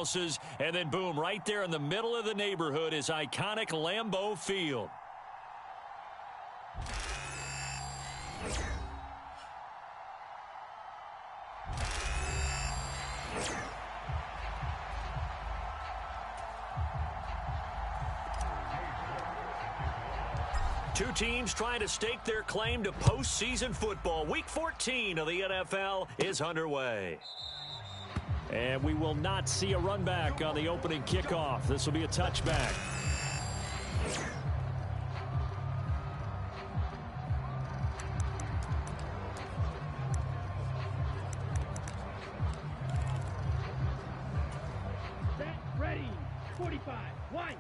houses, and then boom, right there in the middle of the neighborhood is iconic Lambeau Field. Two teams trying to stake their claim to postseason football. Week 14 of the NFL is underway. And we will not see a run back on the opening kickoff. This will be a touchback. Set, ready, 45, one.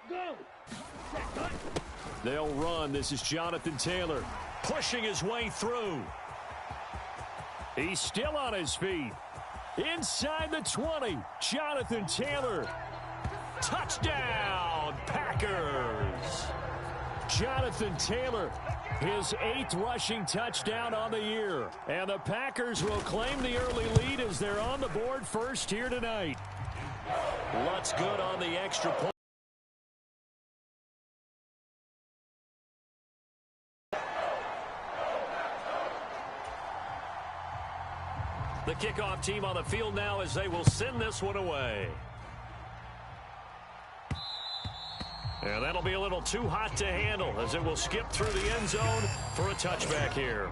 Go. They'll run. This is Jonathan Taylor pushing his way through. He's still on his feet. Inside the 20. Jonathan Taylor. Touchdown, Packers. Jonathan Taylor, his 8th rushing touchdown on the year. And the Packers will claim the early lead as they're on the board first here tonight. Lutz good on the extra point. The kickoff team on the field now as they will send this one away. And that'll be a little too hot to handle as it will skip through the end zone for a touchback here.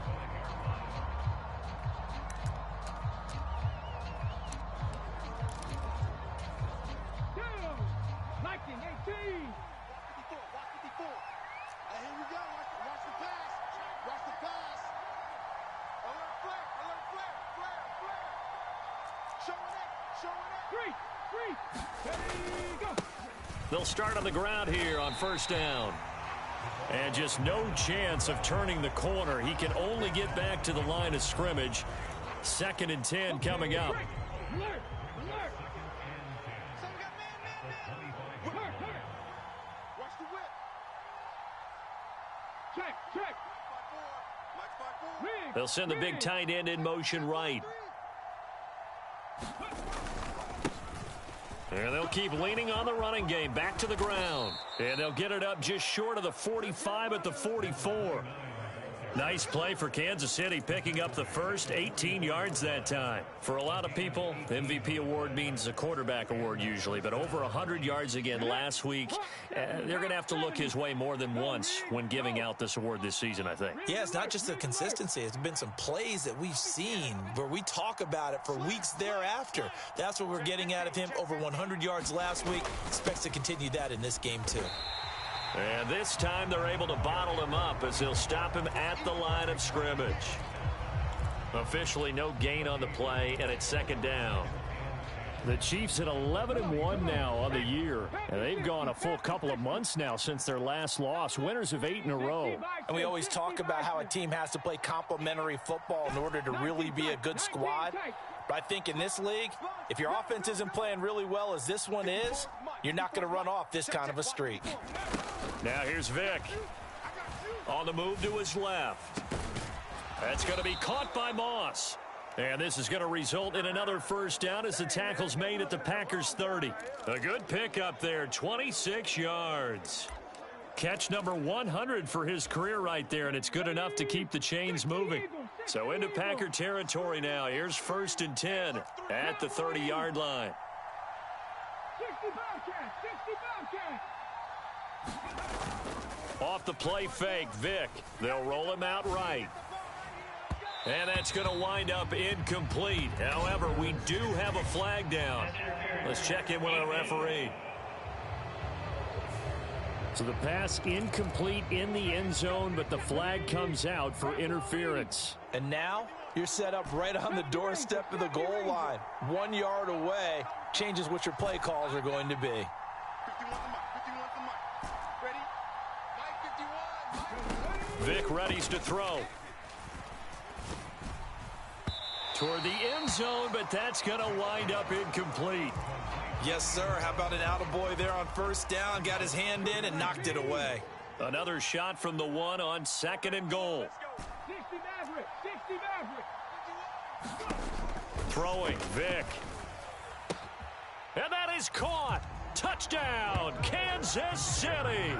They'll start on the ground here on first down. And just no chance of turning the corner. He can only get back to the line of scrimmage. 2nd and 10 coming up. They'll send the big tight end in motion right. And they'll keep leaning on the running game. Back to the ground. And they'll get it up just short of the 45 at the 44. Nice play for Kansas City, picking up the first 18 yards that time. For a lot of people, MVP award means a quarterback award usually. But over 100 yards again last week, they're going to have to look his way more than once when giving out this award this season, I think. Yeah, it's not just the consistency. It's been some plays that we've seen where we talk about it for weeks thereafter. That's what we're getting out of him. Over 100 yards last week. Expects to continue that in this game, too. And this time they're able to bottle him up as they'll stop him at the line of scrimmage. Officially no gain on the play, and it's 2nd down. The Chiefs at 11-1 now on the year, and they've gone a full couple of months now since their last loss. Winners of 8 in a row. And we always talk about how a team has to play complementary football in order to really be a good squad. But I think in this league, if your offense isn't playing really well as this one is, you're not going to run off this kind of a streak. Now here's Vic. On the move to his left. That's going to be caught by Moss. And this is going to result in another first down as the tackle's made at the Packers 30. A good pickup there, 26 yards. Catch number 100 for his career right there, and it's good enough to keep the chains moving. So into Packer territory now. Here's 1st and 10 at the 30-yard line. Off the play fake, Vic. They'll roll him out right. And that's going to wind up incomplete. However, we do have a flag down. Let's check in with our referee. So the pass incomplete in the end zone, but the flag comes out for interference. And now you're set up right on the doorstep of the goal line. 1 yard away changes what your play calls are going to be. Vic readies to throw. Toward the end zone, but that's going to wind up incomplete. Yes, sir. How about an attaboy there on first down? Got his hand in and knocked it away. Another shot from the 1 on 2nd and goal. 60 Maverick, 60 Maverick. Throwing, Vick. And that is caught. Touchdown, Kansas City.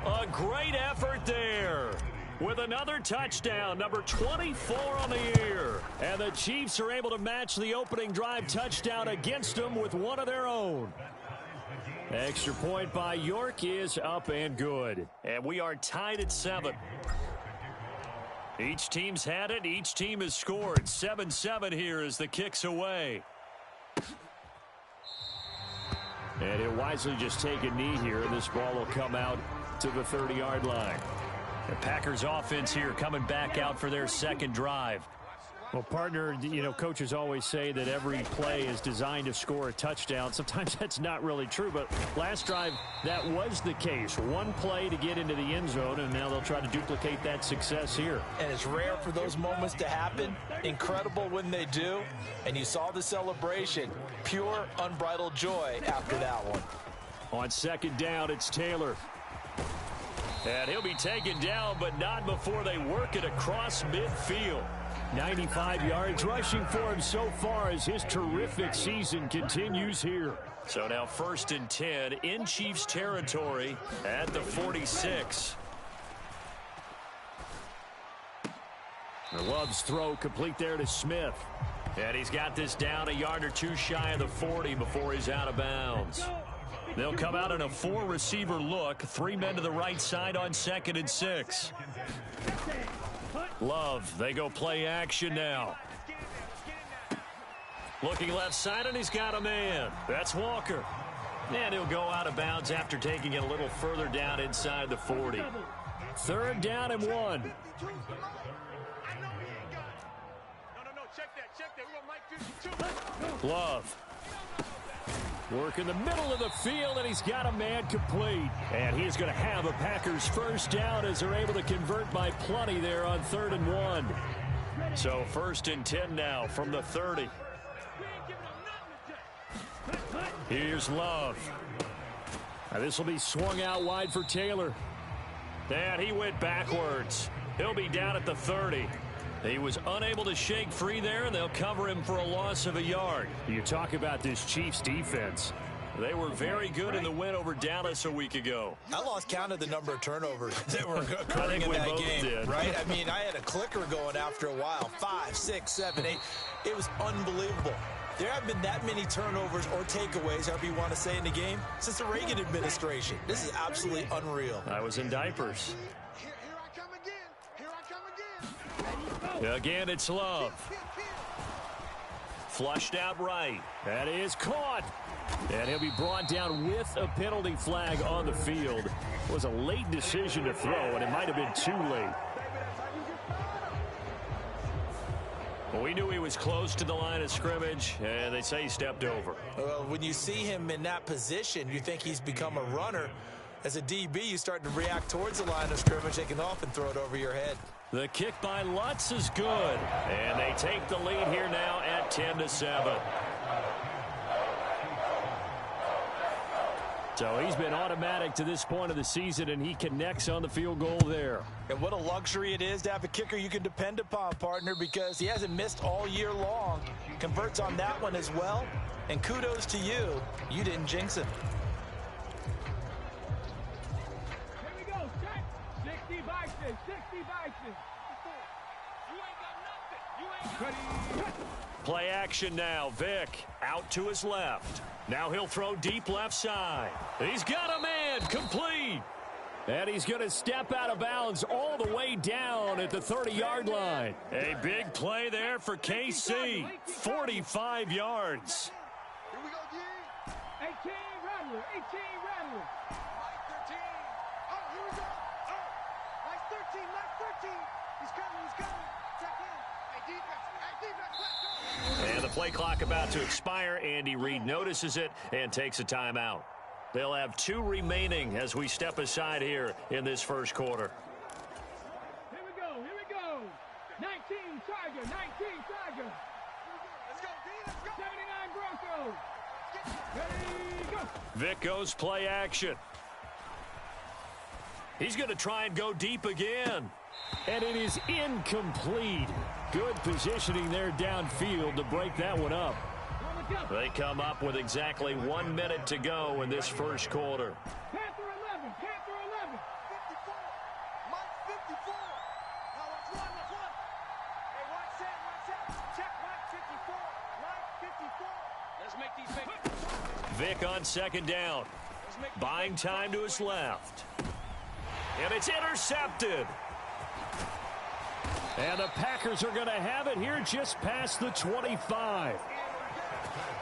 A great effort there. With another touchdown, number 24 on the year. And the Chiefs are able to match the opening drive touchdown against them with one of their own. Extra point by York is up and good. And we are tied at 7. Each team's had it. Each team has scored. 7-7 here as the kick's away. And he'll wisely just take a knee here, and this ball will come out to the 30-yard line. The Packers offense here coming back out for their second drive. Well, partner, you know, coaches always say that every play is designed to score a touchdown. Sometimes that's not really true, but last drive, that was the case. One play to get into the end zone, and now they'll try to duplicate that success here. And it's rare for those moments to happen. Incredible when they do. And you saw the celebration. Pure, unbridled joy after that one. On second down, it's Taylor. And he'll be taken down, but not before they work it across midfield. 95 yards rushing for him so far as his terrific season continues here. So now 1st and 10 in Chiefs territory at the 46. Love's throw complete there to Smith. And he's got this down a yard or two shy of the 40 before he's out of bounds. They'll come out in a 4-receiver look. 3 men to the right side on 2nd and 6. Love, they go play action now. Looking left side, and he's got a man. That's Walker. And he'll go out of bounds after taking it a little further down inside the 40. 3rd down and 1. Love. Work in the middle of the field, and he's got a man complete. And he's going to have a Packers first down as they're able to convert by plenty there on 3rd and 1. So 1st and 10 now from the 30. Here's Love. Now this will be swung out wide for Taylor. And he went backwards. He'll be down at the 30. He was unable to shake free there, and they'll cover him for a loss of a yard. You talk about this Chiefs defense. They were very good in the win over Dallas a week ago. I lost count of the number of turnovers that were occurring in that game, did. right? I mean, I had a clicker going after a while. 5, 6, 7, 8. It was unbelievable. There haven't been that many turnovers or takeaways, however you want to say, in the game since the Reagan administration. This is absolutely unreal. I was in diapers. Again, it's Love. Flushed out right. That is caught. And he'll be brought down with a penalty flag on the field. It was a late decision to throw, and it might have been too late. Well, we knew he was close to the line of scrimmage, and they say he stepped over. Well, when you see him in that position, you think he's become a runner. As a DB, you start to react towards the line of scrimmage. They can often throw it over your head. The kick by Lutz is good. And they take the lead here now at 10-7. So he's been automatic to this point of the season, and he connects on the field goal there. And what a luxury it is to have a kicker you can depend upon, partner, because he hasn't missed all year long. Converts on that one as well. And kudos to you. You didn't jinx him. Play action now. Vick out to his left. Now he'll throw deep left side. He's got a man complete. And he's going to step out of bounds all the way down at the 30-yard line. A big play there for KC. 45 yards. Here we go, D. 18 Rattler. 18 Rattler. Mike 13. Oh, here we go. Oh, Mike 13. Mike 13. He's coming. Check in. Hey, defense. Let's go. And the play clock about to expire. Andy Reid notices it and takes a timeout. They'll have 2 remaining as we step aside here in this first quarter. Here we go. 19 Tiger. 19 Tiger. Let's go, D. Let's go. 79 Broncos. Ready, go. Vick goes play action. He's going to try and go deep again. And it is incomplete. Good positioning there downfield to break that one up. They come up with exactly 1 minute to go in this first quarter. Panther 11, Panther 11. 54, Mike 54. Now watch one. Hey, watch that. Check Mike 54, Mike 54. Let's make these big. Vic on second down. Buying time to his left. And it's intercepted. And the Packers are going to have it here just past the 25.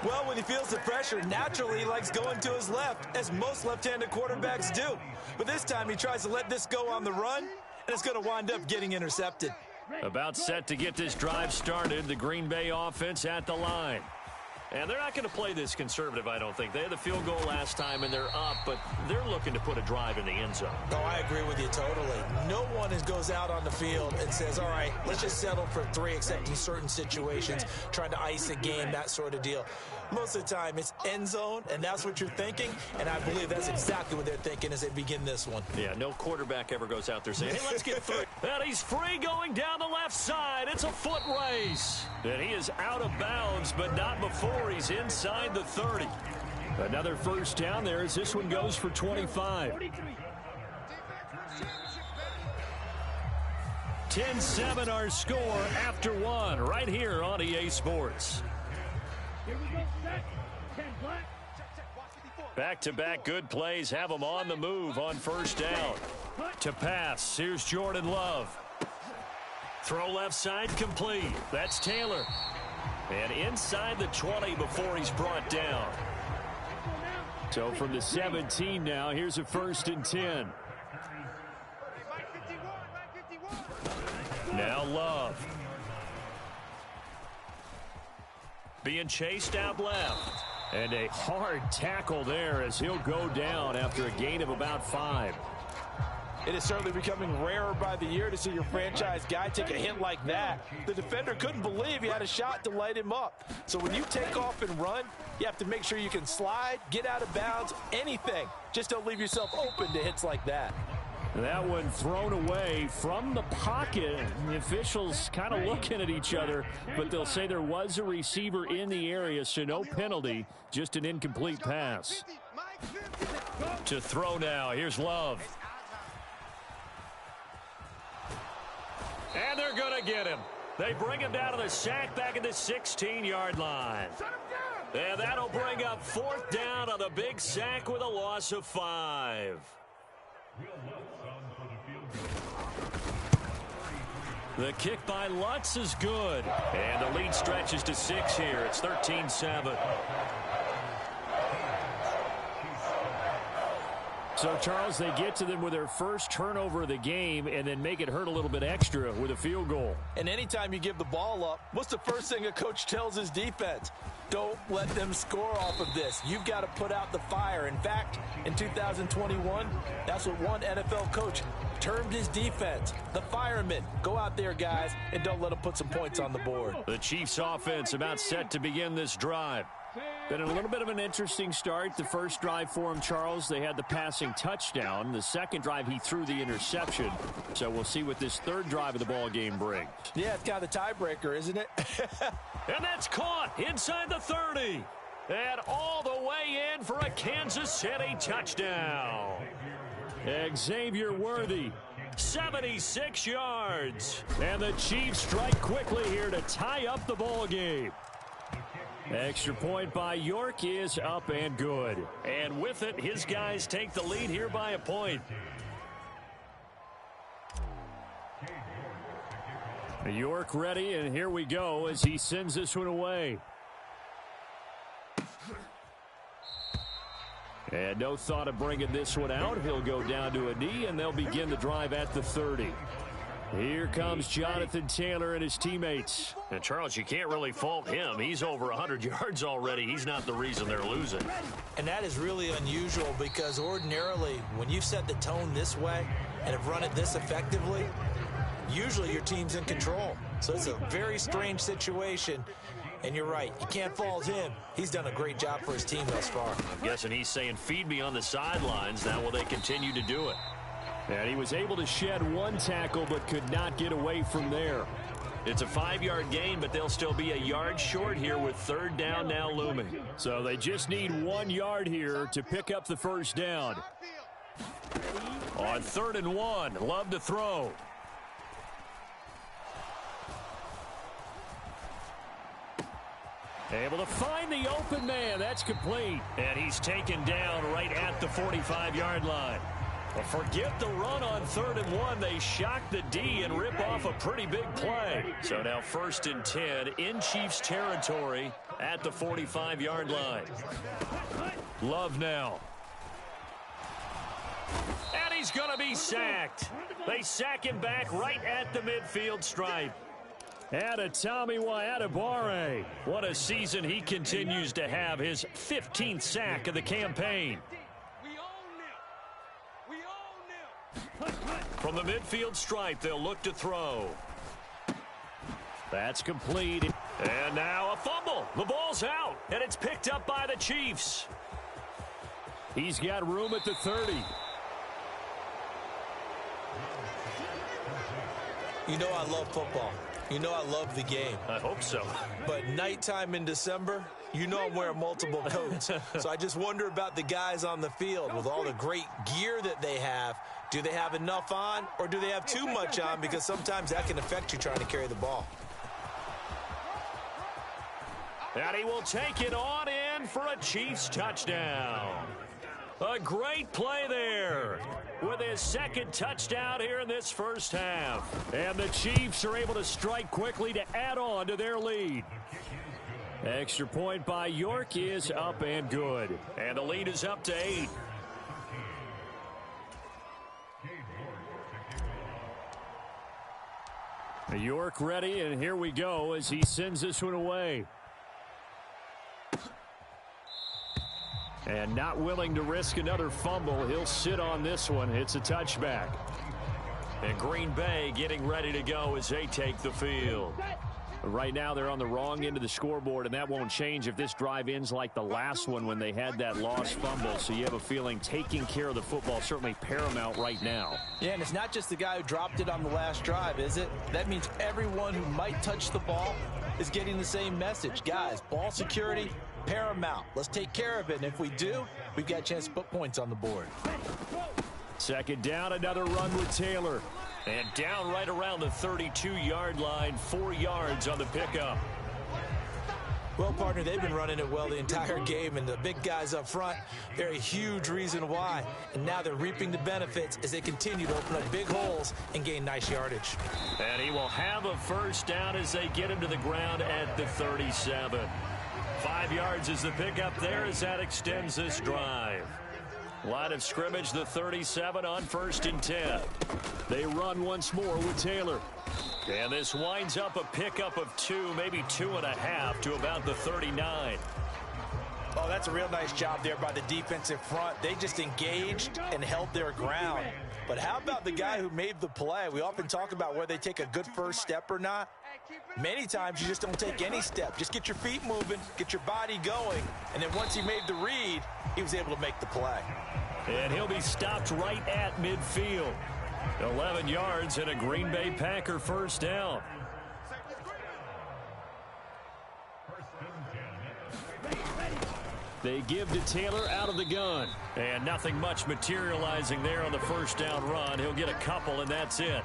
Well, when he feels the pressure, naturally he likes going to his left, as most left-handed quarterbacks do. But this time he tries to let this go on the run, and it's going to wind up getting intercepted. About set to get this drive started, the Green Bay offense at the line. And they're not going to play this conservative, I don't think. They had the field goal last time, and they're up, but they're looking to put a drive in the end zone. Oh, I agree with you totally. No one goes out on the field and says, all right, let's just settle for 3, except in certain situations, trying to ice a game, that sort of deal. Most of the time, it's end zone, and that's what you're thinking, and I believe that's exactly what they're thinking as they begin this one. Yeah, no quarterback ever goes out there saying, hey, let's get through. And he's free going down the left side. It's a foot race. And he is out of bounds, but not before he's inside the 30. Another first down there as this one goes for 25. 10-7 our score after one right here on EA Sports. Back-to-back good plays have them on the move on first down. To pass, here's Jordan Love. Throw left side complete. That's Taylor. And inside the 20 before he's brought down. So from the 17 now, here's a 1st and 10. Now Love. Being chased out left. And a hard tackle there as he'll go down after a gain of about 5. It is certainly becoming rarer by the year to see your franchise guy take a hit like that. The defender couldn't believe he had a shot to light him up. So when you take off and run, you have to make sure you can slide, get out of bounds, anything. Just don't leave yourself open to hits like that. That one thrown away from the pocket. The officials kind of looking at each other, but they'll say there was a receiver in the area, so no penalty, just an incomplete pass. To throw now, here's Love. And they're going to get him. They bring him down to the sack back at the 16-yard line. And that'll bring up 4th down on the big sack with a loss of 5. The kick by Lutz is good. And the lead stretches to 6 here. It's 13-7. So, Charles, they get to them with their first turnover of the game and then make it hurt a little bit extra with a field goal. And anytime you give the ball up, what's the first thing a coach tells his defense? Don't let them score off of this. You've got to put out the fire. In fact, in 2021, that's what one NFL coach termed his defense, the firemen. Go out there, guys, and don't let them put some points on the board. The Chiefs offense about set to begin this drive. Been a little bit of an interesting start. The first drive for him, Charles, they had the passing touchdown. The second drive, he threw the interception. So we'll see what this third drive of the ball game brings. Yeah, it's kind of the tiebreaker, isn't it? And that's caught inside the 30. And all the way in for a Kansas City touchdown. Xavier Worthy, 76 yards. And the Chiefs strike quickly here to tie up the ball game. Extra point by York is up and good. And with it, his guys take the lead here by a point. York ready, and here we go as he sends this one away. And no thought of bringing this one out. He'll go down to a knee, and they'll begin the drive at the 30. Here comes Jonathan Taylor and his teammates. And, Charles, you can't really fault him. He's over 100 yards already. He's not the reason they're losing. And that is really unusual because ordinarily when you set the tone this way and have run it this effectively, usually your team's in control. So it's a very strange situation. And you're right. You can't fault him. He's done a great job for his team thus far. I'm guessing he's saying, feed me on the sidelines. Now will they continue to do it? And he was able to shed one tackle but could not get away from there. It's a 5-yard gain, but they'll still be a yard short here with third down now looming. So they just need 1 yard here to pick up the first down. On 3rd and 1, Love to throw. Able to find the open man. That's complete. And he's taken down right at the 45-yard line. Well, forget the run on 3rd and 1. They shock the D and rip off a pretty big play. So now 1st and 10 in Chiefs territory at the 45-yard line. Love now. And he's going to be sacked. They sack him back right at the midfield stripe. Tommy Adebawore. What a season he continues to have. His 15th sack of the campaign. From the midfield stripe, they'll look to throw. That's complete. And now a fumble. The ball's out, and it's picked up by the Chiefs. He's got room at the 30. You know I love football. You know I love the game. I hope so. But nighttime in December, you know I'm wearing multiple coats. So I just wonder about the guys on the field with all the great gear that they have. Do they have enough on, or do they have too much on? Because sometimes that can affect you trying to carry the ball. And he will take it on in for a Chiefs touchdown. A great play there with his 2nd touchdown here in this first half. And the Chiefs are able to strike quickly to add on to their lead. Extra point by York is up and good. And the lead is up to 8. York ready, and here we go as he sends this one away. And not willing to risk another fumble. He'll sit on this one. It's a touchback. And Green Bay getting ready to go as they take the field. Right now they're on the wrong end of the scoreboard, and that won't change if this drive ends like the last one when they had that lost fumble. So you have a feeling taking care of the football certainly paramount right now. Yeah, and it's not just the guy who dropped it on the last drive, is it? That means everyone who might touch the ball is getting the same message. Guys, ball security, paramount. Let's take care of it, and if we do, we've got a chance to put points on the board. 2nd down, another run with Taylor. And down right around the 32-yard line, 4 yards on the pickup. Well, partner, they've been running it well the entire game, and the big guys up front, they're a huge reason why. And now they're reaping the benefits as they continue to open up big holes and gain nice yardage. And he will have a first down as they get him to the ground at the 37. 5 yards is the pickup there as that extends this drive. Line of scrimmage, the 37 on 1st and 10. They run once more with Taylor. And this winds up a pickup of 2, maybe 2.5 to about the 39. Oh, that's a real nice job there by the defensive front. They just engaged and held their ground. But how about the guy who made the play? We often talk about whether they take a good first step or not. Many times you just don't take any step. Just get your feet moving, get your body going, and then once he made the read, he was able to make the play. And he'll be stopped right at midfield. 11 yards and a Green Bay Packer first down. They give to Taylor out of the gun. And nothing much materializing there on the first down run. He'll get a couple, and that's it.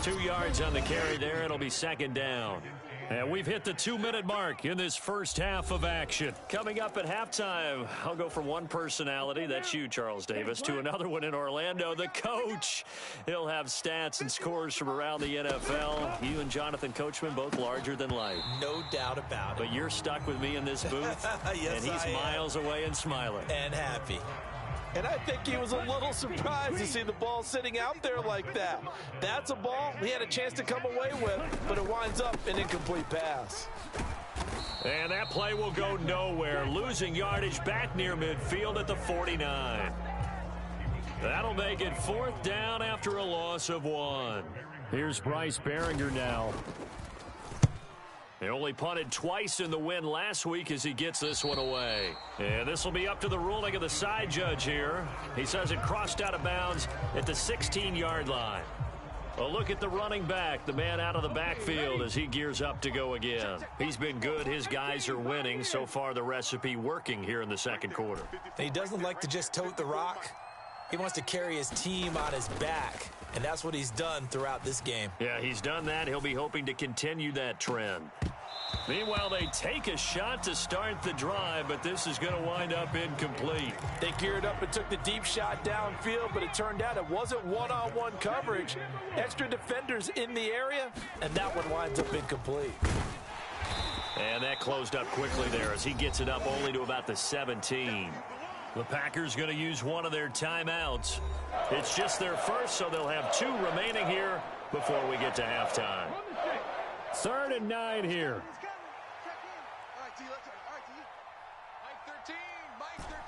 2 yards on the carry there. It'll be 2nd down. And we've hit the 2-minute mark in this first half of action. Coming up at halftime, I'll go from one personality, that's you, Charles Davis, to another one in Orlando, the coach. He'll have stats and scores from around the NFL. You and Jonathan Coachman, both larger than life. No doubt about it. But you're stuck with me in this booth, yes, and he's miles away and smiling. And happy. And I think he was a little surprised to see the ball sitting out there like that. That's a ball he had a chance to come away with, but it winds up an incomplete pass. And that play will go nowhere. Losing yardage back near midfield at the 49. That'll make it 4th down after a loss of 1. Here's Bryce Behringer now. He only punted twice in the win last week as he gets this one away. And this will be up to the ruling of the side judge here. He says it crossed out of bounds at the 16-yard line. A A look at the running back, the man out of the backfield as he gears up to go again. He's been good. His guys are winning. So far, the recipe working here in the second quarter. He doesn't like to just tote the rock. He wants to carry his team on his back, and that's what he's done throughout this game. Yeah, he's done that. He'll be hoping to continue that trend. Meanwhile, they take a shot to start the drive, but this is going to wind up incomplete. They geared up and took the deep shot downfield, but it turned out it wasn't one-on-one coverage. Extra defenders in the area, and that one winds up incomplete. And that closed up quickly there as he gets it up only to about the 17. The Packers going to use one of their timeouts. It's just their first, so they'll have 2 remaining here before we get to halftime. 3rd and 9 here.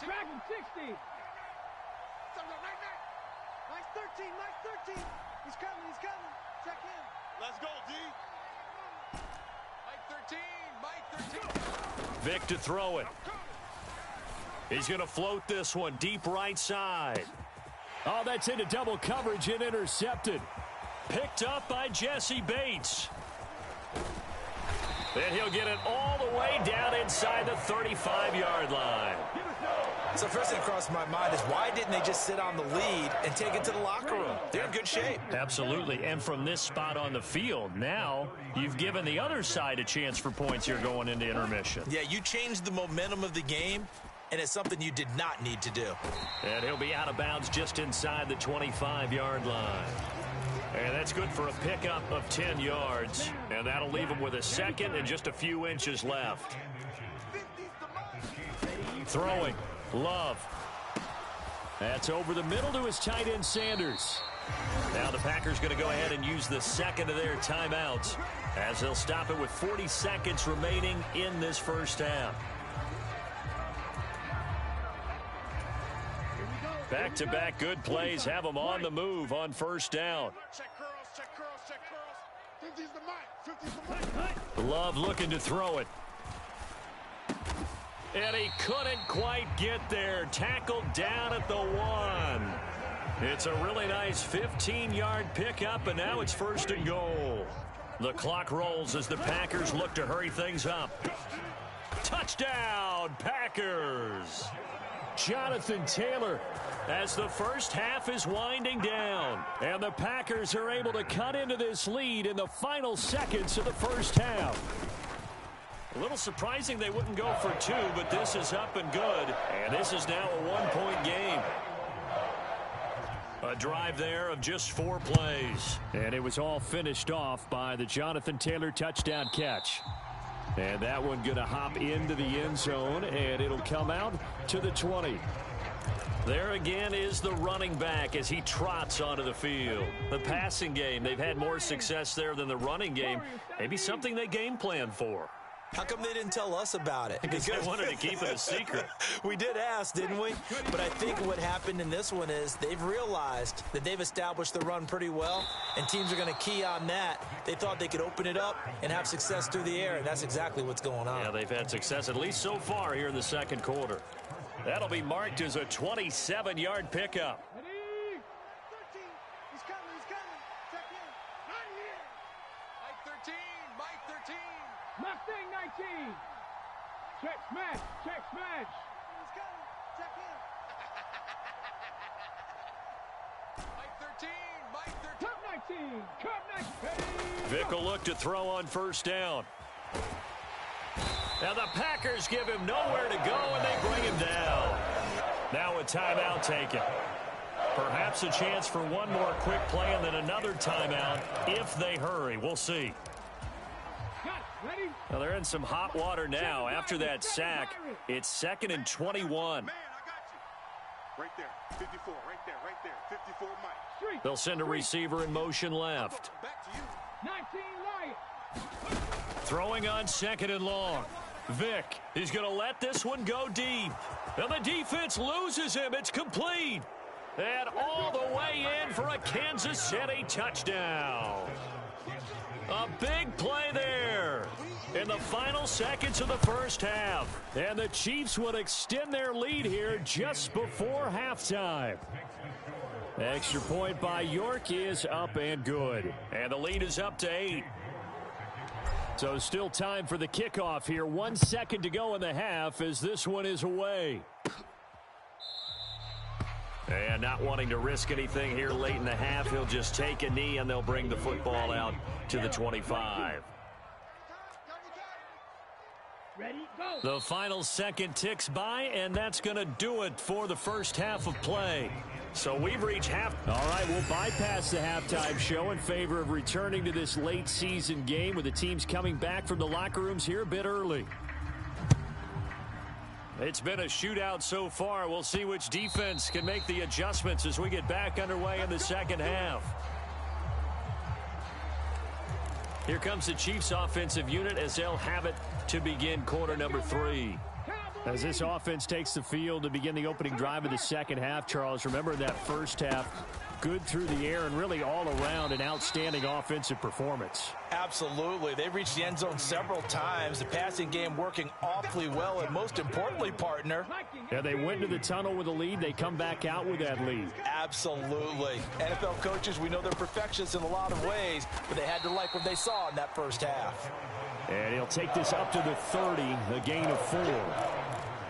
Back in 60. Nice 13, nice 13. He's coming, he's coming. Check in. Let's go, D. Mike 13, Mike 13. Vic to throw it. He's going to float this one deep right side. Oh, that's into double coverage and intercepted. Picked up by Jesse Bates. And he'll get it all the way down inside the 35-yard line. So first thing crossed my mind is why didn't they just sit on the lead and take it to the locker room? They're in good shape. Absolutely. And from this spot on the field, now you've given the other side a chance for points here going into intermission. Yeah, you changed the momentum of the game, and it's something you did not need to do. And he'll be out of bounds just inside the 25-yard line. And that's good for a pickup of 10 yards. And that'll leave him with a second and just a few inches left. Throwing. Love. That's over the middle to his tight end, Sanders. Now the Packers going to go ahead and use the second of their timeouts as they'll stop it with 40 seconds remaining in this first half. Back-to-back good plays have them on the move on first down. Check curls, check curls, check curls. 50's the mic, 50's the mic. Love looking to throw it. And he couldn't quite get there. Tackled down at the 1. It's a really nice 15-yard pickup, and now it's 1st and goal. The clock rolls as the Packers look to hurry things up. Touchdown, Packers! Jonathan Taylor as the first half is winding down. And the Packers are able to cut into this lead in the final seconds of the first half. A little surprising they wouldn't go for 2, but this is up and good. And this is now a 1-point game. A drive there of just 4 plays. And it was all finished off by the Jonathan Taylor touchdown catch. And that one going to hop into the end zone, and it'll come out to the 20. There again is the running back as he trots onto the field. The passing game, they've had more success there than the running game. Maybe something they game plan for. How come they didn't tell us about it? Because they wanted to keep it a secret. We did ask, didn't we? But I think what happened in this one is they've realized that they've established the run pretty well, and teams are going to key on that. They thought they could open it up and have success through the air, and that's exactly what's going on. Yeah, they've had success at least so far here in the second quarter. That'll be marked as a 27-yard pickup. Ready? 13. He's coming, he's coming. Check in. Not here. Mike 13, Mike 13. Mustang 19. Check smash, check smash. He's coming. Check in. Mike 13, Mike 13. Cup 19. Cup 19. Vic will look to throw on first down. Now the Packers give him nowhere to go, and they bring him down. Now a timeout taken. Perhaps a chance for one more quick play and then another timeout if they hurry. We'll see. Ready? Well, they're in some hot water now. After that sack, it's 2nd and 21. Man, I got you. Right there, 54, right there, 54 Mike. They'll send a receiver in motion left. Back to you. 19 light. Throwing on 2nd and long. Vic, he's going to let this one go deep. And the defense loses him. It's complete. And all the way in for a Kansas City touchdown. A big play there in the final seconds of the first half. And the Chiefs would extend their lead here just before halftime. Extra point by York is up and good. And the lead is up to 8. So still time for the kickoff here. 1 second to go in the half as this one is away. And not wanting to risk anything here late in the half, he'll just take a knee and they'll bring the football out to the 25. Ready, go. The final second ticks by, and that's going to do it for the first half of play. So we've reached half. All right, we'll bypass the halftime show in favor of returning to this late season game with the teams coming back from the locker rooms here a bit early. It's been a shootout so far. We'll see which defense can make the adjustments as we get back underway in the second half. Here comes the Chiefs offensive unit as they'll have it to begin quarter number 3. As this offense takes the field to begin the opening drive of the second half, Charles, remember that first half, good through the air and really all around an outstanding offensive performance. Absolutely. They reached the end zone several times. The passing game working awfully well, and most importantly, partner. Yeah, they went to the tunnel with a lead. They come back out with that lead. Absolutely. NFL coaches, we know they're perfectionists in a lot of ways, but they had to like what they saw in that first half. And he'll take this up to the 30, a gain of 4.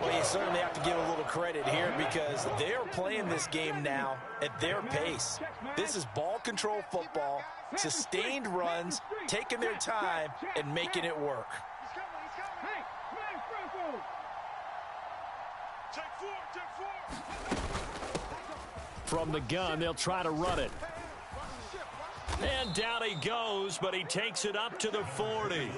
Well, you certainly have to give a little credit here because they're playing this game now at their pace. This is ball control football, sustained runs, taking their time, and making it work. From the gun, they'll try to run it. And down he goes, but he takes it up to the 40.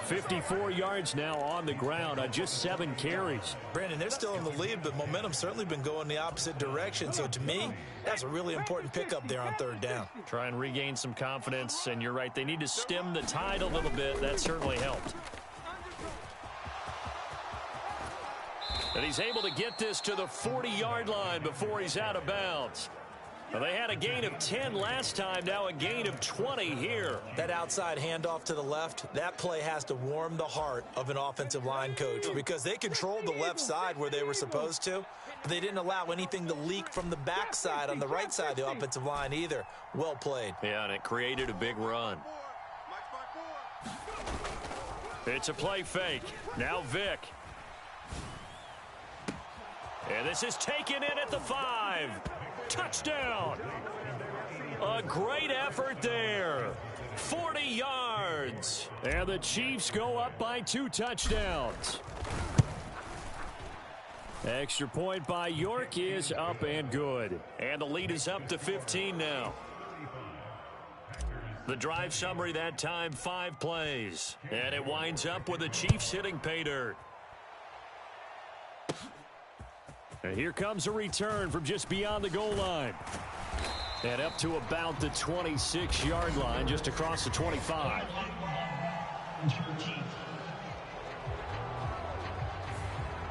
54 yards now on the ground on just 7 carries. Brandon, they're still in the lead, but momentum's certainly been going the opposite direction. So to me, that's a really important pickup there on third down. Try and regain some confidence, and you're right, they need to stem the tide a little bit. That certainly helped. And he's able to get this to the 40-yard line before he's out of bounds. Well, they had a gain of 10 last time, now a gain of 20 here. That outside handoff to the left, that play has to warm the heart of an offensive line coach because they controlled the left side where they were supposed to, but they didn't allow anything to leak from the backside on the right side of the offensive line either. Well played. Yeah, and it created a big run. It's a play fake. Now Vick. And this is taken in at the 5. Touchdown. A great effort there. 40 yards. And the Chiefs go up by 2 touchdowns. Extra point by York is up and good. And the lead is up to 15 now. The drive summary that time, 5 plays. And it winds up with the Chiefs hitting pay dirt. And here comes a return from just beyond the goal line. And up to about the 26-yard line, just across the 25.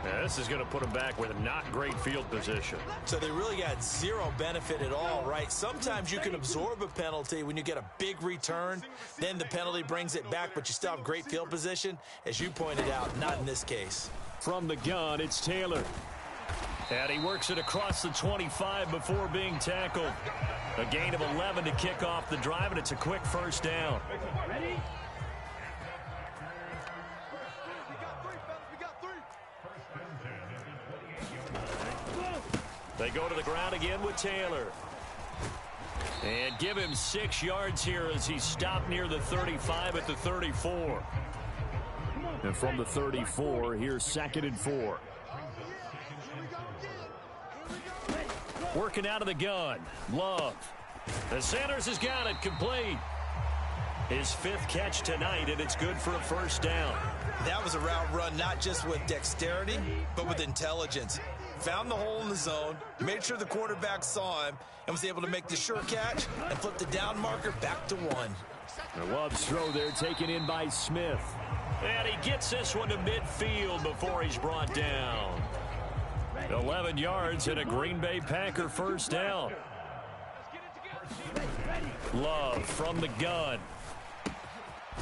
Now, this is going to put them back with a not great field position. So they really got zero benefit at all, right? Sometimes you can absorb a penalty when you get a big return. Then the penalty brings it back, but you still have great field position. As you pointed out, not in this case. From the gun, it's Taylor. And he works it across the 25 before being tackled. A gain of 11 to kick off the drive, and it's a quick first down. Ready? They go to the ground again with Taylor. And give him 6 yards here as he's stopped near the 35 at the 34. And from the 34, here's 2nd and 4. Working out of the gun. Love. The Sanders has got it complete. His 5th catch tonight, and it's good for a first down. That was a route run not just with dexterity, but with intelligence. Found the hole in the zone, made sure the quarterback saw him, and was able to make the sure catch and flip the down marker back to 1. The Love's throw there taken in by Smith. And he gets this one to midfield before he's brought down. 11 yards and a Green Bay Packer first down. Love from the gun.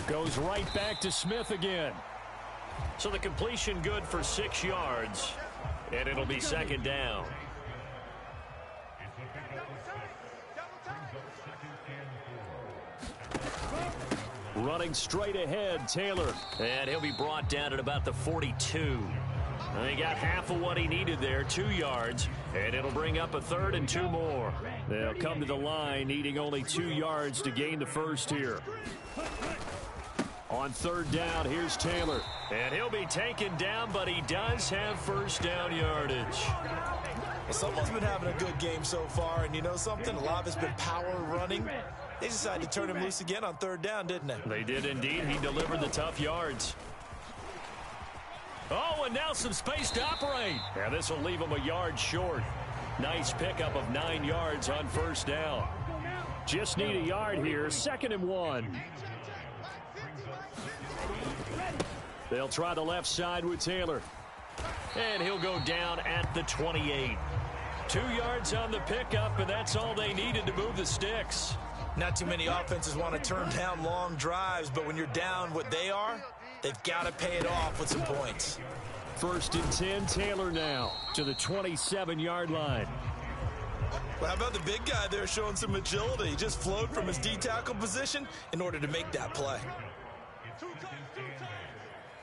Goes right back to Smith again. So the completion good for 6 yards. And it'll be 2nd down. Running straight ahead, Taylor. And he'll be brought down at about the 42. And he got half of what he needed there, 2 yards. And it'll bring up a 3rd and 2 more. They'll come to the line needing only 2 yards to gain the first here. On 3rd down, here's Taylor. And he'll be taken down, but he does have first down yardage. Well, someone's been having a good game so far, and you know something? A lot of it's been power running. They decided to turn him loose again on 3rd down, didn't they? They did indeed. He delivered the tough yards. Oh, and now some space to operate. Yeah, this will leave him a yard short. Nice pickup of 9 yards on first down. Just need a yard here. 2nd and 1. They'll try the left side with Taylor. And he'll go down at the 28. 2 yards on the pickup, and that's all they needed to move the sticks. Not too many offenses want to turn down long drives, but when you're down what they are, they've got to pay it off with some points. 1st and 10, Taylor now to the 27-yard line. Well, how about the big guy there showing some agility? He just flowed from his D-tackle position in order to make that play. 2 times.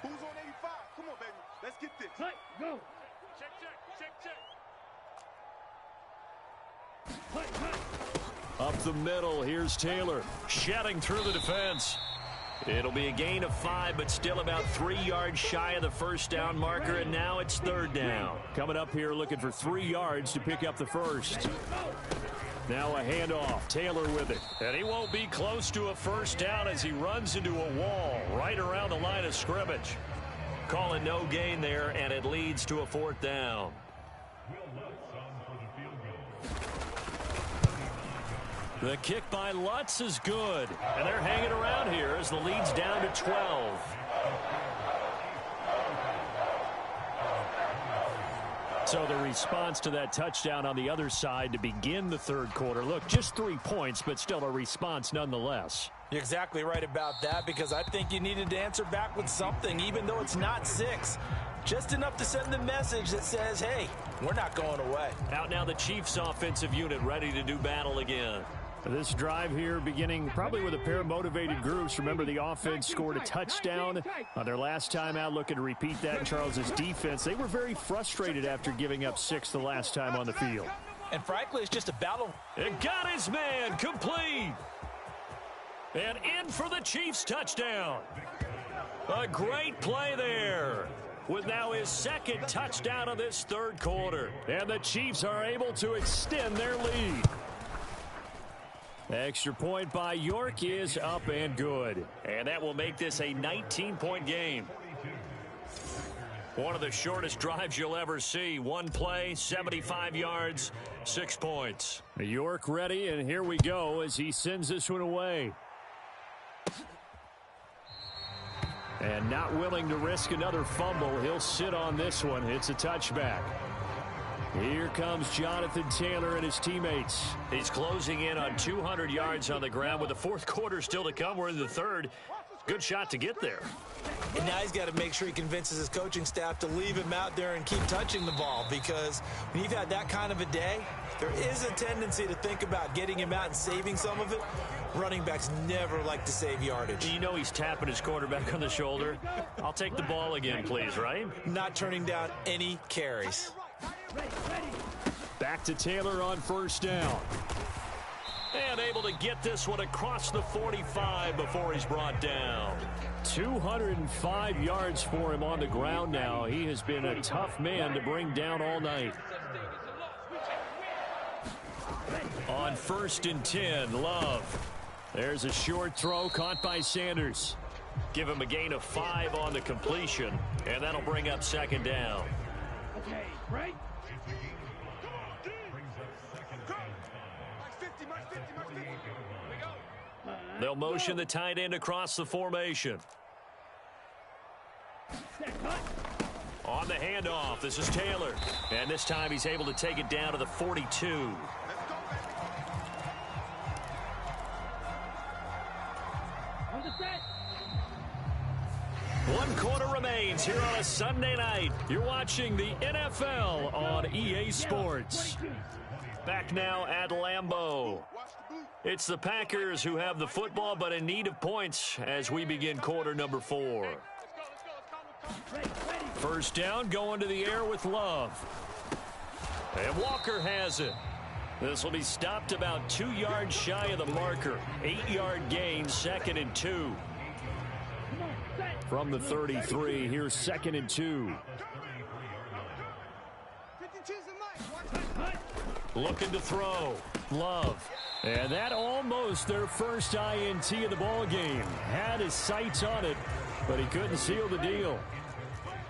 Who's on 85? Come on, baby. Let's get this. Play, go. Check. Up the middle, here's Taylor. Shedding through the defense. It'll be a gain of 5, but still about 3 yards shy of the first down marker, and now it's 3rd down. Coming up here looking for 3 yards to pick up the first. Now a handoff. Taylor with it. And he won't be close to a first down as he runs into a wall right around the line of scrimmage. Calling no gain there, and it leads to a 4th down. The kick by Lutz is good. And they're hanging around here as the lead's down to 12. So the response to that touchdown on the other side to begin the 3rd quarter. Look, just 3 points, but still a response nonetheless. You're exactly right about that, because I think you needed to answer back with something, even though it's not 6. Just enough to send the message that says, hey, we're not going away. Out now the Chiefs offensive unit ready to do battle again. This drive here beginning probably with a pair of motivated groups. Remember, the offense scored a touchdown on their last time out. Looking to repeat that in Charles's defense. They were very frustrated after giving up 6 the last time on the field. And frankly, it's just a battle. It got his man complete. And in for the Chiefs touchdown. A great play there. With now his 2nd touchdown of this 3rd quarter. And the Chiefs are able to extend their lead. Extra point by York is up and good. And that will make this a 19-point game. One of the shortest drives you'll ever see. 1 play, 75 yards, 6 points. York ready, and here we go as he sends this one away. And not willing to risk another fumble. He'll sit on this one. It's a touchback. Here comes Jonathan Taylor and his teammates. He's closing in on 200 yards on the ground with the 4th quarter still to come. We're in the 3rd. Good shot to get there. And now he's got to make sure he convinces his coaching staff to leave him out there and keep touching the ball, because when you've had that kind of a day, there is a tendency to think about getting him out and saving some of it. Running backs never like to save yardage. You know he's tapping his quarterback on the shoulder. I'll take the ball again, please, right? Not turning down any carries. Back to Taylor on 1st down. And able to get this one across the 45 before he's brought down. 205 yards for him on the ground now. He has been a tough man to bring down all night. On 1st and 10, Love. There's a short throw caught by Sanders. Give him a gain of 5 on the completion, and that'll bring up 2nd down. Okay, right? They'll motion the tight end across the formation. On the handoff, this is Taylor. And this time he's able to take it down to the 42. One quarter remains here on a Sunday night. You're watching the NFL on EA Sports. Back now at Lambeau. It's the Packers who have the football, but in need of points as we begin quarter number 4. First down, going to the air with Love. And Walker has it. This will be stopped about 2 yards shy of the marker. 8-yard gain, 2nd and 2. From the 33, here's 2nd and 2. Looking to throw. Love. And that almost their first INT of the ball game. Had his sights on it, but he couldn't seal the deal.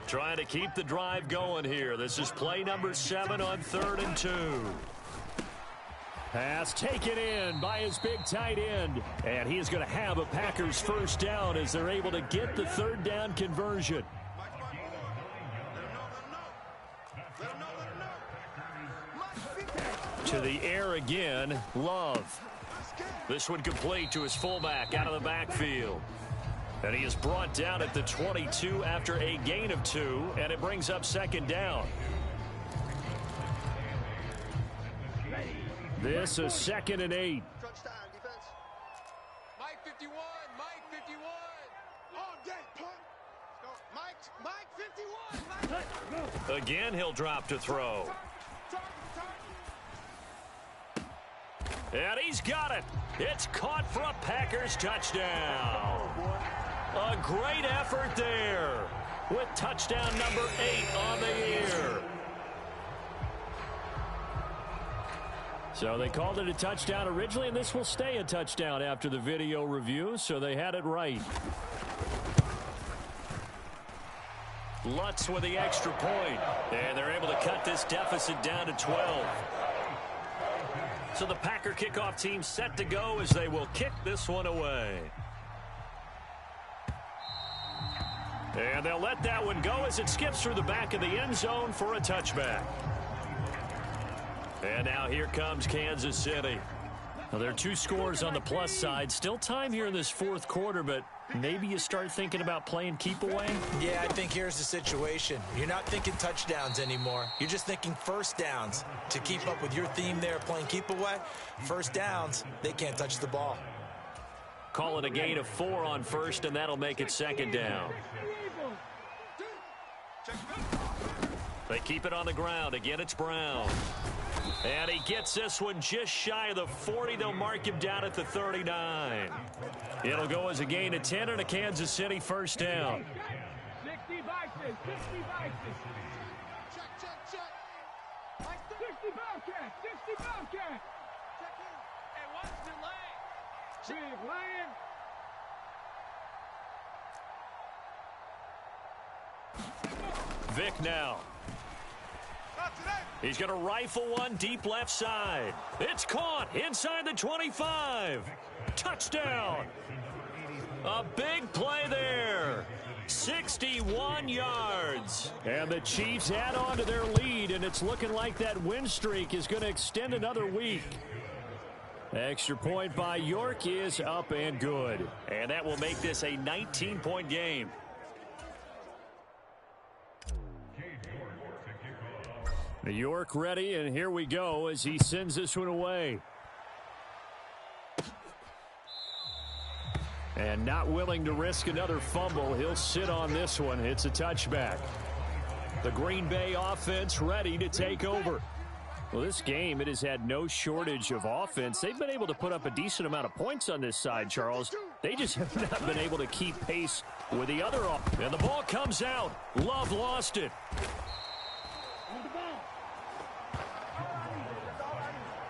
Trying to keep the drive going here. This is play number 7 on 3rd and 2. Pass taken in by his big tight end. And he is going to have a Packers first down as they're able to get the 3rd down conversion. To the air again, Love. This one complete to his fullback out of the backfield. And he is brought down at the 22 after a gain of 2, and it brings up 2nd down. This is 2nd and 8. Mike 51, Mike 51. All day, punt. Mike 51. Again, he'll drop to throw. And he's got it. It's caught for a Packers touchdown. A great effort there with touchdown number 8 on the year. So they called it a touchdown originally, and this will stay a touchdown after the video review, so they had it right. Lutz with the extra point, and they're able to cut this deficit down to 12. So the Packer kickoff team set to go as they will kick this one away. And they'll let that one go as it skips through the back of the end zone for a touchback. And now here comes Kansas City. Well, there are 2 scores on the plus side. Still time here in this 4th quarter, but maybe you start thinking about playing keep away? Yeah, I think here's the situation. You're not thinking touchdowns anymore. You're just thinking first downs. To keep up with your theme there, playing keep away, first downs, they can't touch the ball. Call it a gain of 4 on first, and that'll make it 2nd down. They keep it on the ground. Again, it's Brown. And he gets this one just shy of the 40. They'll mark him down at the 39. It'll go as a gain of 10 and a Kansas City first down. 60 boxes, 60 boxes. Check. 60 Bobcat, 60 Bobcat. Check in. Hey, watch the lane. Big Lion. Vic now. He's going to rifle one deep left side. It's caught inside the 25. Touchdown. A big play there. 61 yards. And the Chiefs add on to their lead, and it's looking like that win streak is going to extend another week. Extra point by York is up and good. And that will make this a 19-point game. York ready, and here we go as he sends this one away. And not willing to risk another fumble. He'll sit on this one. It's a touchback. The Green Bay offense ready to take over. Well, this game, it has had no shortage of offense. They've been able to put up a decent amount of points on this side, Charles. They just have not been able to keep pace with the other. And the ball comes out. Love lost it.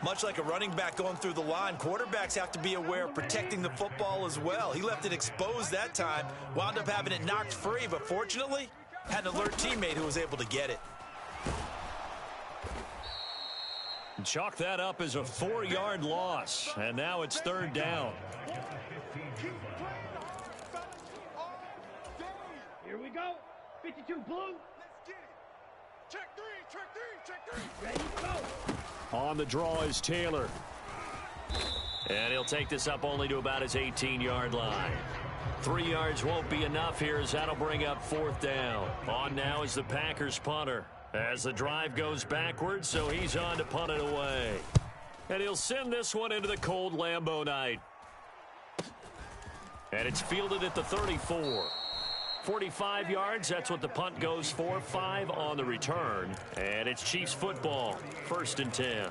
Much like a running back going through the line, quarterbacks have to be aware of protecting the football as well. He left it exposed that time, wound up having it knocked free, but fortunately, had an alert teammate who was able to get it. Chalk that up as a 4-yard loss, and now it's 3rd down. Here we go. 52 blue. Let's get it. Check three. Ready to go. On the draw is Taylor. And he'll take this up only to about his 18-yard line. 3 yards won't be enough here as that'll bring up 4th down. On now is the Packers punter. As the drive goes backwards, so he's on to punt it away. And he'll send this one into the cold Lambeau night. And it's fielded at the 34. 45 yards, that's what the punt goes for. 5 on the return. And it's Chiefs football, 1st and 10.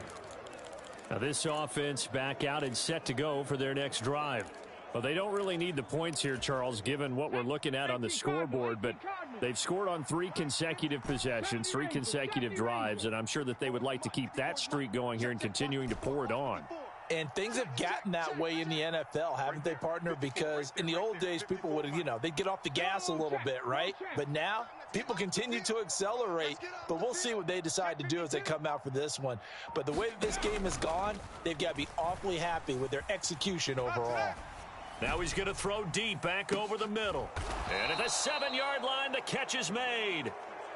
Now this offense back out and set to go for their next drive. Well, they don't really need the points here, Charles, given what we're looking at on the scoreboard, but they've scored on 3 consecutive possessions, 3 consecutive drives, and I'm sure that they would like to keep that streak going here and continuing to pour it on. And things have gotten that way in the NFL, haven't they, partner? Because in the old days, people would, they'd get off the gas a little bit, right? But now, people continue to accelerate. But we'll see what they decide to do as they come out for this one. But the way that this game has gone, they've got to be awfully happy with their execution overall. Now he's going to throw deep back over the middle. And at the 7-yard line, the catch is made.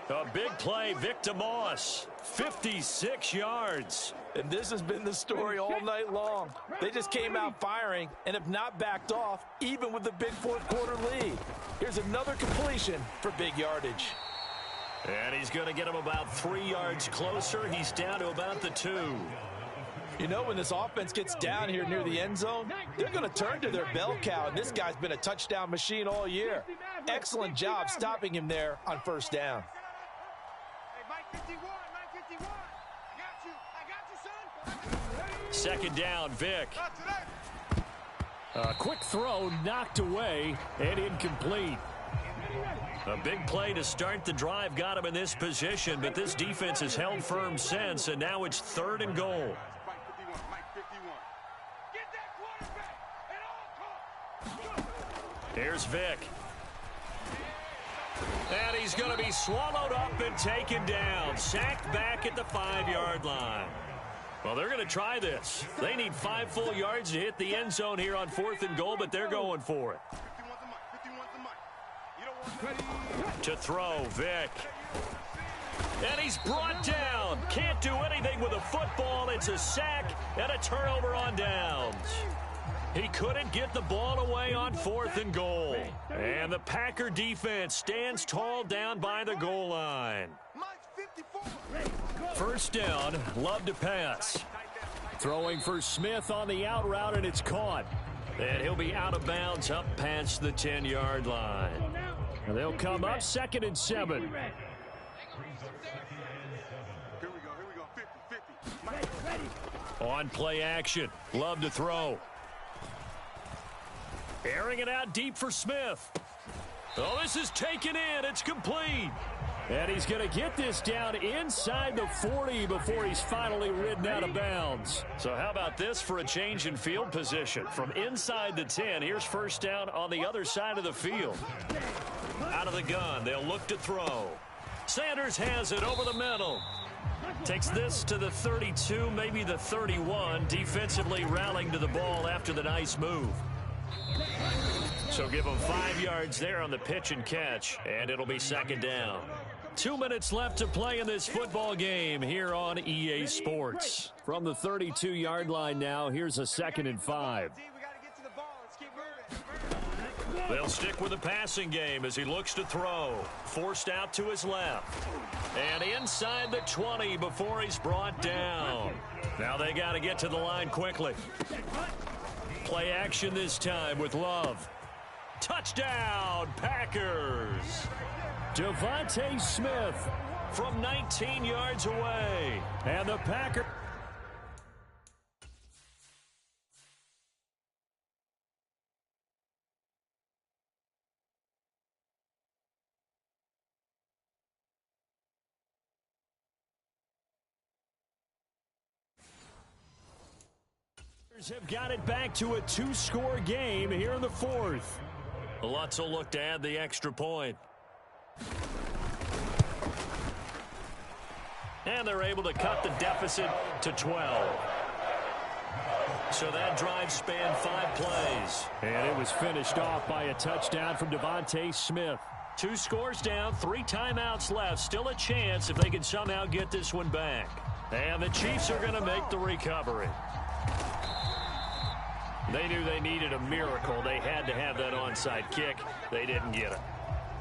A big play, Vic DeMoss, 56 yards. And this has been the story all night long. They just came out firing and have not backed off, even with the big fourth-quarter lead. Here's another completion for big yardage. And he's going to get him about 3 yards closer. He's down to about the 2. When this offense gets down here near the end zone, they're going to turn to their bell cow, and this guy's been a touchdown machine all year. Excellent job stopping him there on 1st down. Second down, Vic. A quick throw knocked away and incomplete. A big play to start the drive got him in this position, but this defense has held firm since, and now it's 3rd and goal. Here's Vic. And he's going to be swallowed up and taken down. Sacked back at the 5-yard line. Well, they're going to try this. They need 5 full yards to hit the end zone here on 4th and goal, but they're going for it. To throw, Vic. And he's brought down. Can't do anything with a football. It's a sack and a turnover on downs. He couldn't get the ball away on 4th and goal. And the Packer defense stands tall down by the goal line. 1st down, Love to pass. Throwing for Smith on the out route, and it's caught. And he'll be out of bounds up past the 10-yard line. And they'll come up 2nd and 7. Here we go. 50. On play action, Love to throw. Airing it out deep for Smith. Oh, this is taken in. It's complete. And he's going to get this down inside the 40 before he's finally ridden out of bounds. So how about this for a change in field position? From inside the 10, here's 1st down on the other side of the field. Out of the gun, they'll look to throw. Sanders has it over the middle. Takes this to the 32, maybe the 31. Defensively rallying to the ball after the nice move. So give him 5 yards there on the pitch and catch, and it'll be 2nd down. 2 minutes left to play in this football game here on EA Sports. From the 32-yard line now, here's a 2nd and 5. They'll stick with the passing game as he looks to throw. Forced out to his left. And inside the 20 before he's brought down. Now they got to get to the line quickly. Play action this time with Love. Touchdown, Packers. Devontae Smith from 19 yards away. And the Packers. Have got it back to a 2-score game here in the 4th. Lutz will look to add the extra point. And they're able to cut the deficit to 12. So that drive spanned 5 plays. And it was finished off by a touchdown from Devontae Smith. 2 scores down, 3 timeouts left. Still a chance if they can somehow get this one back. And the Chiefs are going to make the recovery. They knew they needed a miracle. They had to have that onside kick. They didn't get it.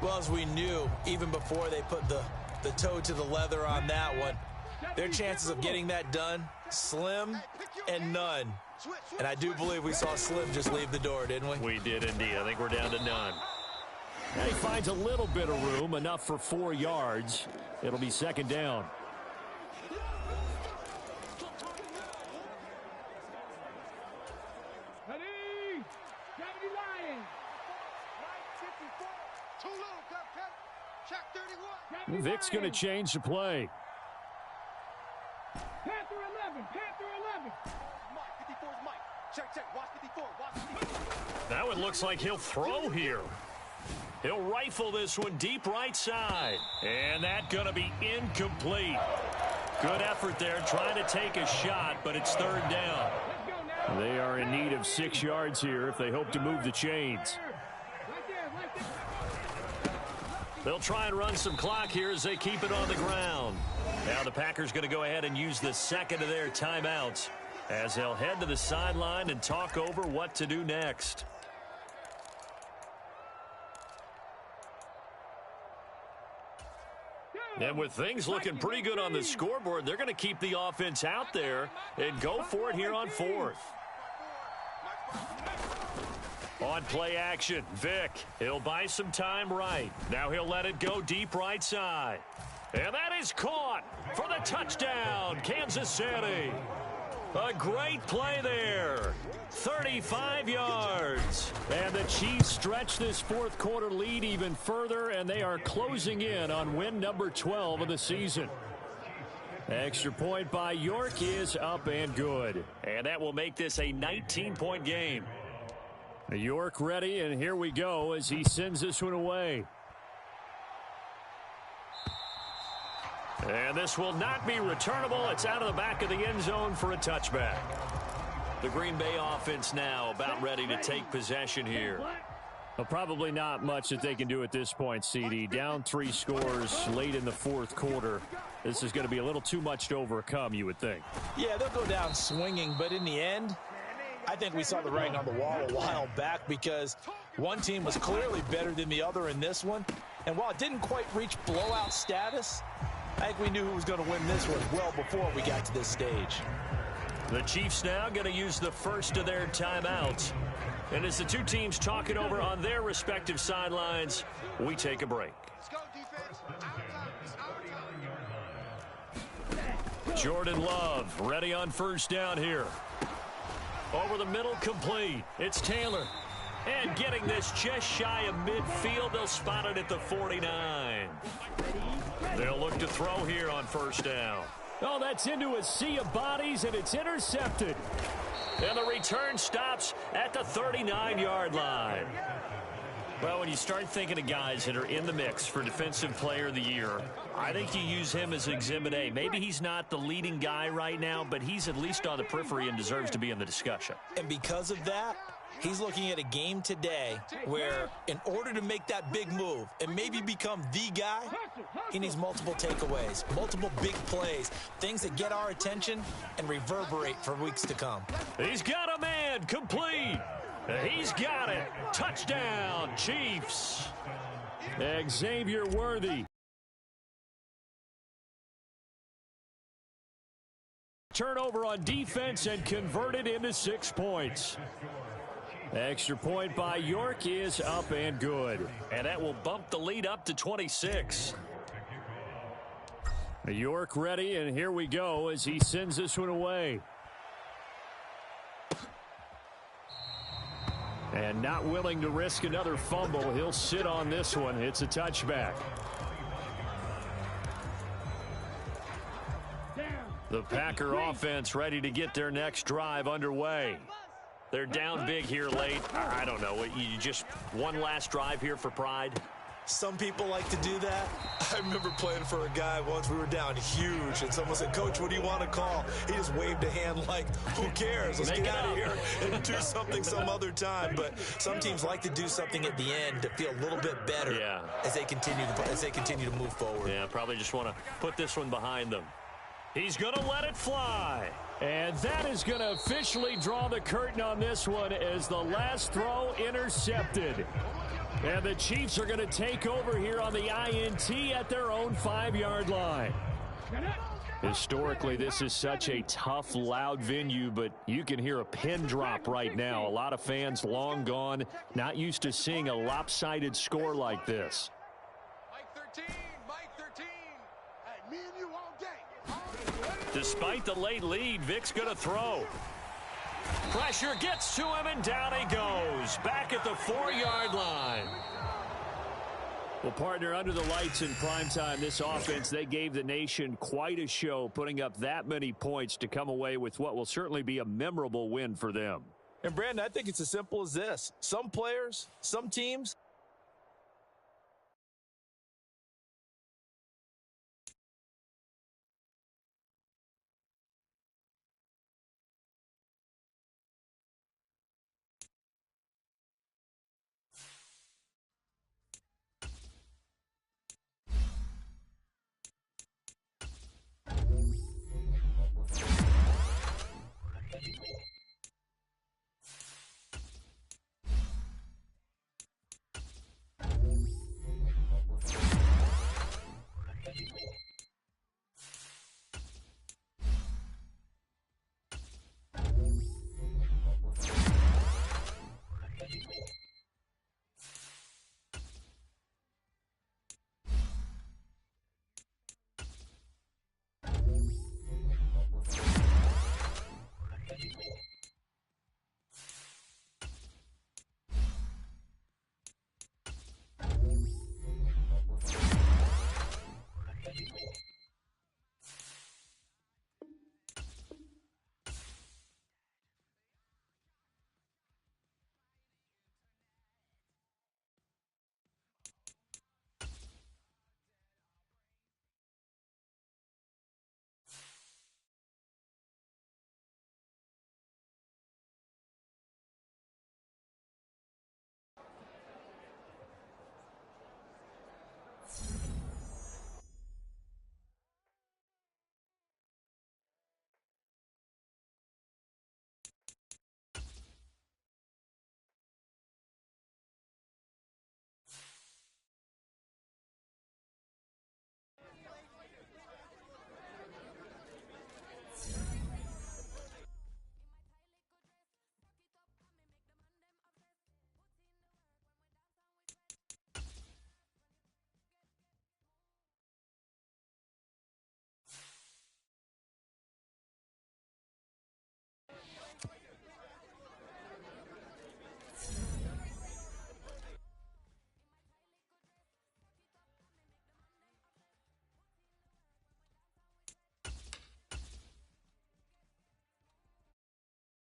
Well, as we knew, even before they put the the toe to the leather on that one. Their chances of getting that done, slim and none. And I do believe we saw Slim just leave the door, didn't we? We did indeed. I think we're down to none. And he finds a little bit of room, enough for 4 yards. It'll be second down. Vic's going to change the play. Panther 11, Panther 11. Mike, 54 is Mike. Check, watch 54, watch 54. Now it looks like he'll throw here. He'll rifle this one deep right side. And that's going to be incomplete. Good effort there trying to take a shot, but it's third down. They are in need of 6 yards here if they hope to move the chains. They'll try and run some clock here as they keep it on the ground. Now the Packers going to go ahead and use the second of their timeouts as they'll head to the sideline and talk over what to do next. And with things looking pretty good on the scoreboard, they're going to keep the offense out there and go for it here on fourth. On play action, Vic. He'll buy some time right. Now he'll let it go deep right side. And that is caught for the touchdown, Kansas City. A great play there. 35 yards. And the Chiefs stretch this fourth quarter lead even further, and they are closing in on win number 12 of the season. Extra point by York is up and good. And that will make this a 19-point game. York ready, and here we go as he sends this one away. And this will not be returnable. It's out of the back of the end zone for a touchback. The Green Bay offense now about ready to take possession here. Well, probably not much that they can do at this point, CD. Down 3 scores late in the fourth quarter. This is going to be a little too much to overcome, you would think. Yeah, they'll go down swinging, but in the end, I think we saw the writing on the wall a while back because one team was clearly better than the other in this one. And while it didn't quite reach blowout status, I think we knew who was going to win this one well before we got to this stage. The Chiefs now going to use the first of their timeouts. And as the two teams talk it over on their respective sidelines, we take a break. Let's go, defense. Jordan Love ready on first down here. Over the middle, complete. It's Taylor. And getting this just shy of midfield. They'll spot it at the 49. They'll look to throw here on first down. Oh, that's into a sea of bodies, and it's intercepted. And the return stops at the 39-yard line. Well, when you start thinking of guys that are in the mix for Defensive Player of the Year, I think you use him as Exhibit A. Maybe he's not the leading guy right now, but he's at least on the periphery and deserves to be in the discussion. And because of that, he's looking at a game today where in order to make that big move and maybe become the guy, he needs multiple takeaways, multiple big plays, things that get our attention and reverberate for weeks to come. He's got a man, complete. He's got it. Touchdown, Chiefs. Xavier Worthy. Turnover on defense and converted into 6 points. Extra point by York is up and good. And that will bump the lead up to 26. York ready, and here we go as he sends this one away. And not willing to risk another fumble. He'll sit on this one. It's a touchback. The Packer offense ready to get their next drive underway. They're down big here late. I don't know. You just one last drive here for pride? Some people like to do that. I remember playing for a guy once. We were down huge, and someone said, "Coach, what do you want to call?" He just waved a hand like, who cares? Let's get out of here and do something some other time. But some teams like to do something at the end to feel a little bit better as they continue to move forward. Yeah, probably just want to put this one behind them. He's going to let it fly. And that is going to officially draw the curtain on this one as the last throw intercepted. And the Chiefs are going to take over here on the INT at their own 5-yard line. Historically, this is such a tough, loud venue, but you can hear a pin drop right now. A lot of fans long gone, not used to seeing a lopsided score like this. Mike 13. Hey, me and you all day. Despite the late lead, Vic's going to throw. Pressure gets to him, and down he goes. Back at the 4-yard line. Well, partner, under the lights in primetime, this offense, they gave the nation quite a show, putting up that many points to come away with what will certainly be a memorable win for them. And, Brandon, I think it's as simple as this. Some players, some teams,